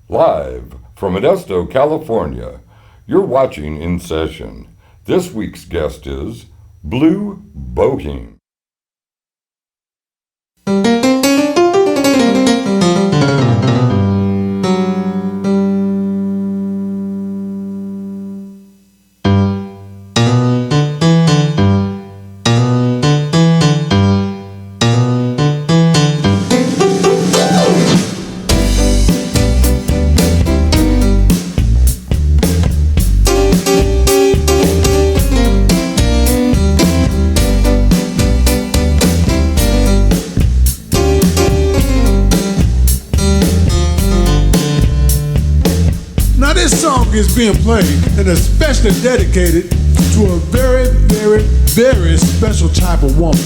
Live from Modesto, California, you're watching In Session. This week's guest is Blue Boheme. Is being played and especially dedicated to a very, very, very special type of woman.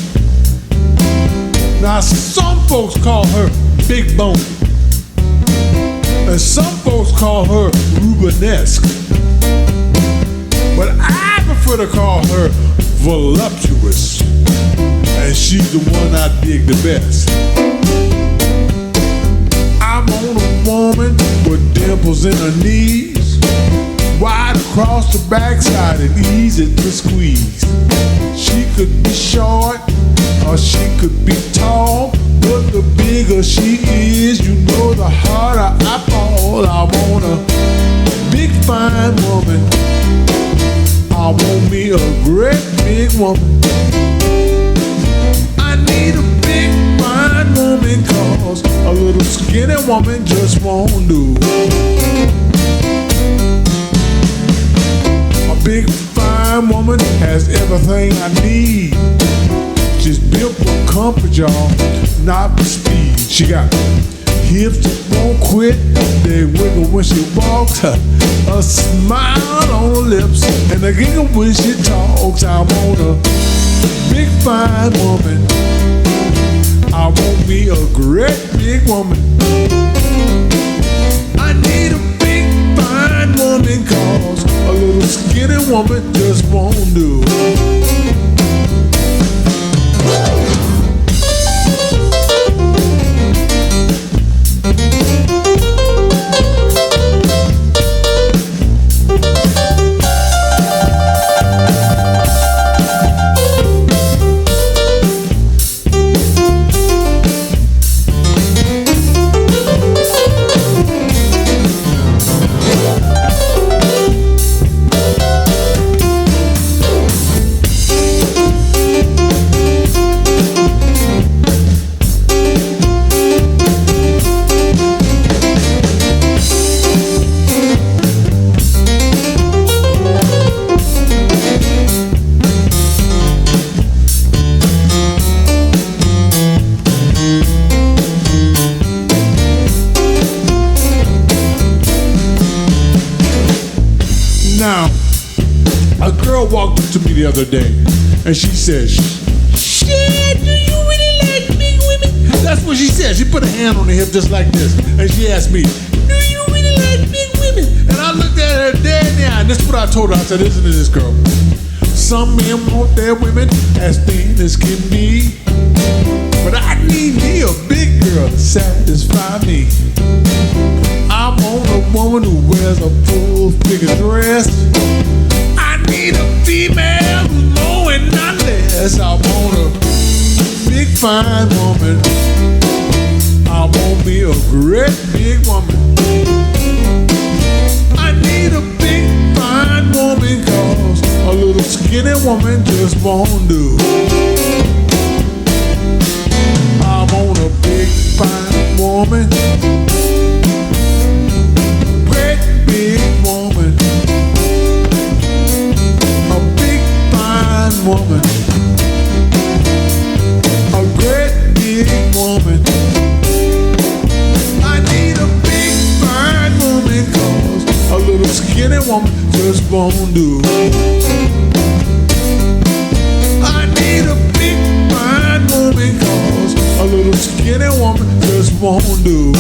Now, some folks call her big bone, and some folks call her Rubenesque, but I prefer to call her voluptuous, and she's the one I dig the best. I'm on a woman with dimples in her knees, wide across the backside and easy to squeeze. She could be short or she could be tall, but the bigger she is, you know, the harder I fall. I want a big fine woman. I want me a great big woman. I need a big fine woman, cause a little skinny woman just won't do. Big fine woman has everything I need. She's built for comfort, y'all, not for speed. She got hips that won't quit, they wiggle when she walks, a smile on her lips, and a giggle when she talks. I want a big fine woman. I want me a great big woman. I need a big fine woman, cause a little skinny woman just won't do. Walked up to me the other day and she said, "Shad, do you really like big women?" That's what she said. She put a hand on her hip just like this and she asked me, "Do you really like big women?" And I looked at her dead in the eye, and this is what I told her. I said, "Listen to this, girl. Some men want their women as thin as can be, but I need me a big girl to satisfy me. I want a woman who wears a full figure dress. I need a female who's more and not less. I want a big fine woman. I want me a great big woman. I need a big fine woman, cause a little skinny woman just won't do. I want a big fine woman, great big woman, woman, a great big woman. I need a big fine woman, cause a little skinny woman just won't do. I need a big fine woman, cause a little skinny woman just won't do.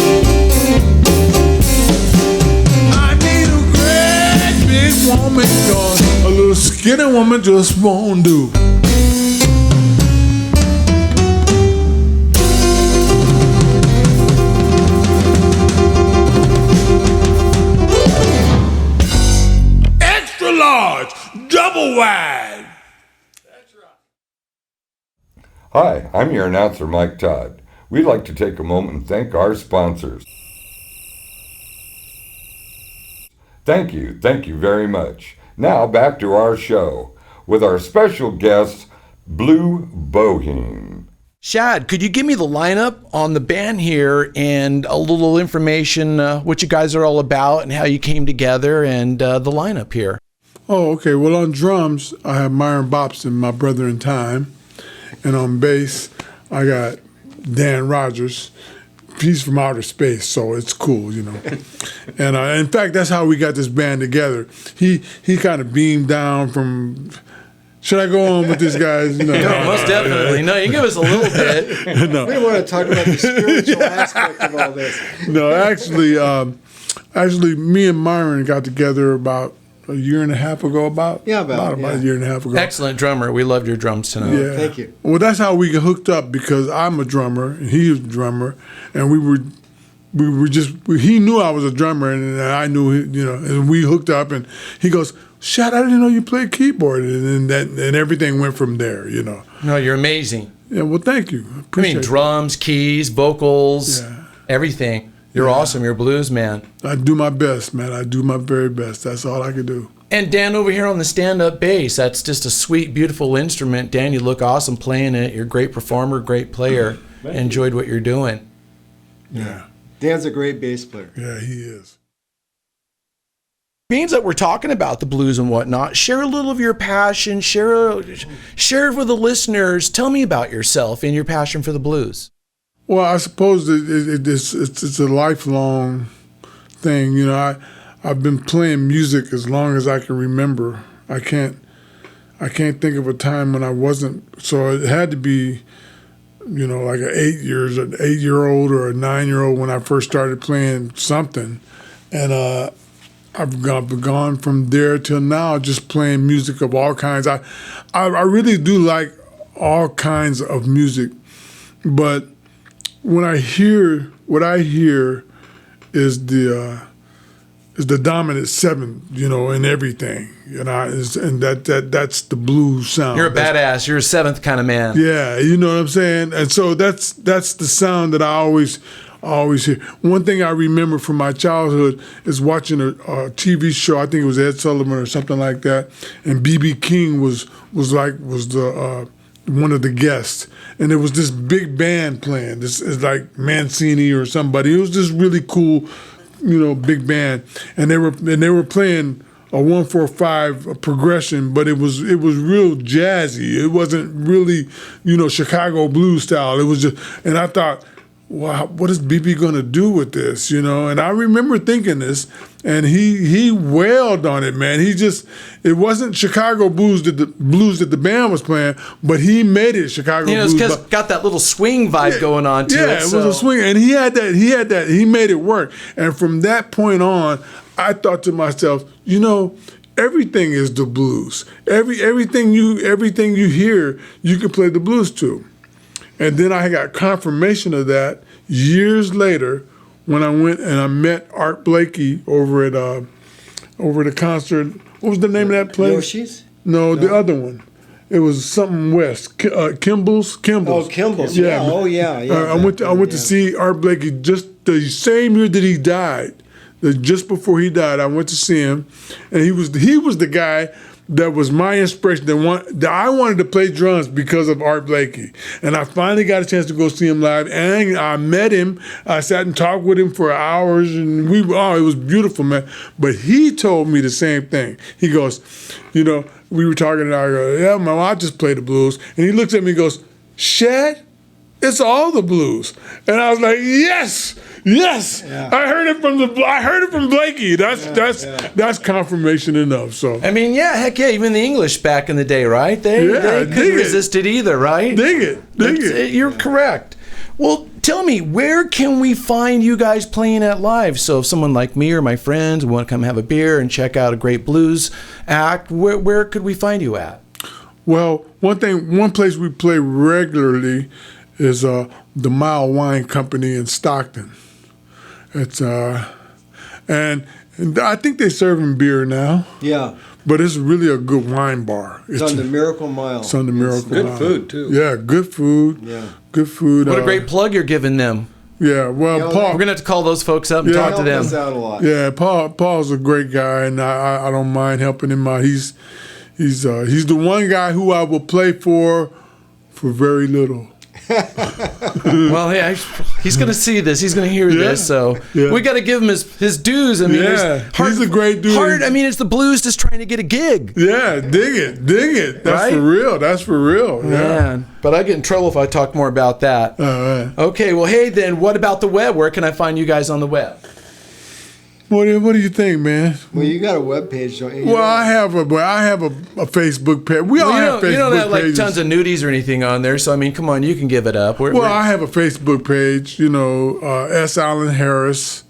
I need a great big woman, cause a little skinny woman just won't do. worldwide. Hi, I'm your announcer, Mike Todd. We'd like to take a moment and thank our sponsors. Thank you very much. Now back to our show with our special guest, Blue Boheme. Shad, could you give me the lineup on the band here and a little information, what you guys are all about and how you came together and the lineup here? Oh, okay. Well, on drums, I have Myron Bobson, my brother in time. And on bass, I got Dan Rogers. He's from outer space, so it's cool, you know. And in fact, that's how we got this band together. He kind of beamed down from. Should I go on with this, guys? No, most definitely. No, you can give us a little bit. No. We want to talk about the spiritual aspect of all this. No, actually, me and Myron got together about a year and a half ago. About a year and a half ago. Excellent drummer. We loved your drums tonight. Yeah. Thank you. Well, that's how we got hooked up because I'm a drummer and he was a drummer, and we were just. He knew I was a drummer, and I knew, and we hooked up, and he goes, "Shad, I didn't know you played keyboard," and everything went from there, No, you're amazing. Yeah, well, thank you. Appreciate it. Drums, keys, vocals, everything. You're awesome. You're a blues man. I do my best, man. I do my very best. That's all I can do. And Dan over here on the stand-up bass. That's just a sweet, beautiful instrument. Dan, you look awesome playing it. You're a great performer, great player. Enjoyed what you're doing. Yeah. Dan's a great bass player. Yeah, he is. Being that we're talking about the blues and whatnot, share a little of your passion. Share it with the listeners. Tell me about yourself and your passion for the blues. Well, I suppose it's a lifelong thing. I've been playing music as long as I can remember. I can't think of a time when I wasn't. So it had to be, like an 8-year-old or a 9-year-old when I first started playing something, and I've gone from there till now, just playing music of all kinds. I really do like all kinds of music, but what I hear is the dominant seventh, in everything, and that's the blues sound. You're a badass. You're a seventh kind of man. Yeah, you know what I'm saying? And so that's the sound that I always hear. One thing I remember from my childhood is watching a TV show. I think it was Ed Sullivan or something like that, and B.B. King was the one of the guests, and there was this big band playing. This is like Mancini or somebody. It was this really cool, big band, and they were playing a 1-4-5 progression, but it was real jazzy. It wasn't really, Chicago blues style. It was just, and I thought, wow, what is BB going to do with this, And I remember thinking this, and he wailed on it, man. It wasn't Chicago blues that the band was playing, but he made it Chicago blues. It's got that little swing vibe going on to it. Yeah, it was a swing, and he had that. He made it work, and from that point on, I thought to myself, everything is the blues. Everything you hear, you can play the blues to. And then I got confirmation of that years later when I went and I met Art Blakey over at the concert. What was the name of that place? Yoshi's? No, the other one. It was something west. Kimball's. Oh, Kimball's. Yeah. Oh, yeah. I went to see Art Blakey just the same year that he died. Just before he died, I went to see him, and he was the guy that was my inspiration. That I wanted to play drums because of Art Blakey, and I finally got a chance to go see him live. And I met him. I sat and talked with him for hours, and it was beautiful, man. But he told me the same thing. He goes, we were talking, and I go, yeah, man, I just play the blues. And he looks at me and goes, Shad, it's all the blues. And I was like, yes. Yeah. I heard it from Blakey. That's confirmation enough. So heck yeah, even the English back in the day, right? They couldn't resist it either, right? Dig it. You're correct. Well, tell me, where can we find you guys playing at live? So if someone like me or my friends want to come have a beer and check out a great blues act, where could we find you at? Well, one place we play regularly is the Mile Wine Company in Stockton. It's and I think they're serving beer now. Yeah. but it's really a good wine bar. It's on the Miracle Mile. It's on the Miracle Good Mile. food, too. Yeah, good food. Yeah. Good food. What a great plug you're giving them. Yeah, well, Yeah, Paul. We're gonna have to call those folks up and Yeah. talk to Helped them. us out a lot. Yeah, Paul's a great guy, and I don't mind helping him out. He's the one guy who I will play for very little. Well, yeah, he's going to see this. He's going to hear this. So Yeah. we got to give him his dues. I mean, Yeah, he's a great dude. I mean, it's the blues just trying to get a gig. Yeah, dig it. That's Right? for real. That's for real. Yeah. Man, but I get in trouble if I talk more about that. All right. Okay, well, hey, then what about the web? Where can I find you guys on the web? What do you think, man? Well, you got a webpage, don't you? Well, I have a Facebook page. We all have Facebook You don't have like pages. tons of nudies or anything on there, so I mean, come on, you can give it up. I have a Facebook page. S. Allen Harris,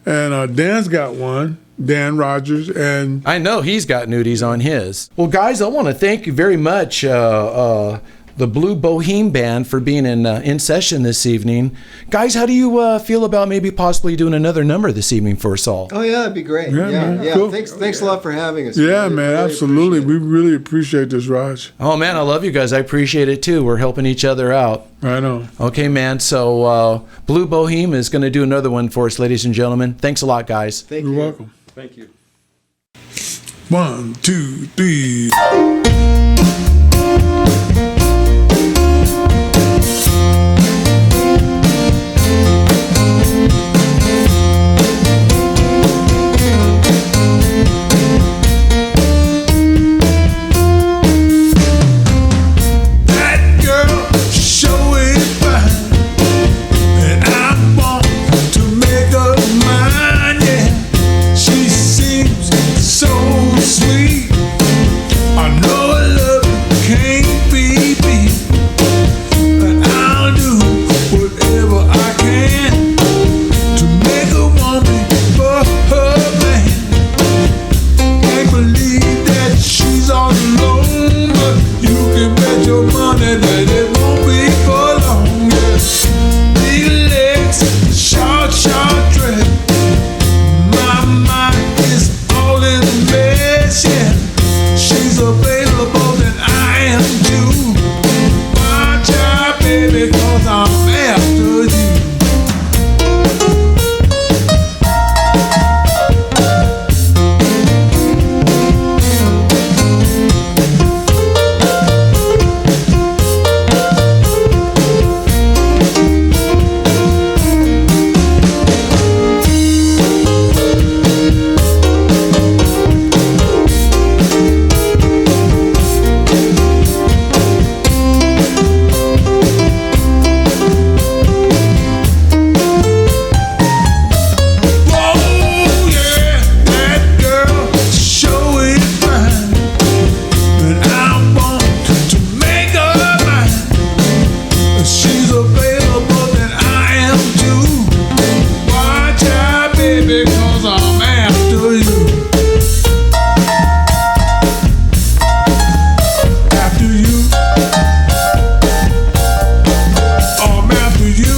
and Dan's got one. Dan Rogers, and I know he's got nudies on his. Well, guys, I want to thank you very much, the Blue Boheme Band, for being in session this evening. Guys, how do you feel about maybe possibly doing another number this evening for us all? Oh yeah, that'd be great. Yeah, Yeah, man. yeah. Cool. Thanks a lot for having us. yeah, We man, really absolutely. appreciate We really appreciate this, Raj. Oh, man, I love you guys. I appreciate it, too. We're helping each other out. I know. Okay, man, so Blue Boheme is going to do another one for us, ladies and gentlemen. Thanks a lot, guys. Thank You're you. welcome. Thank you. 1, 2, 3. That girl sure is fine, and I want to make her mine. Yeah, she seems so sweet. I know her love can't be beat, and I'll do whatever I can to make a woman for her man. Can't believe that she's all alone, but you can bet your money that it won't be for long. Yeah. Big legs, short dress. My mind is all in a mess. Yeah, she's available and I am too. Watch out, baby, 'cause I'm after you. Oh yeah, that girl sure is fine, and I want to make her mine. She's available and I am too. Watch out, baby, 'cause I'm after you. After you. I'm after you.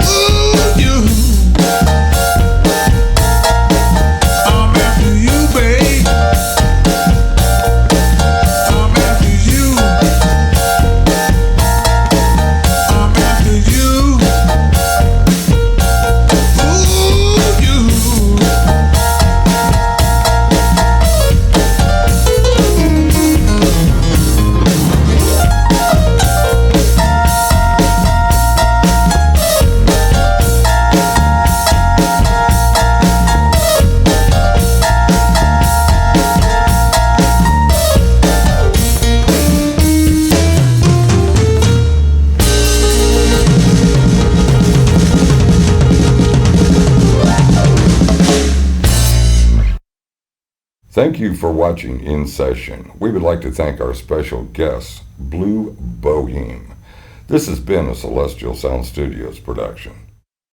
Ooh, you. I'm after you, babe. I'm after you. I'm after you. Ooh, you. Thank you for watching In Session. We would like to thank our special guests, Blue Boheme. This has been a Celestial Sound Studios production.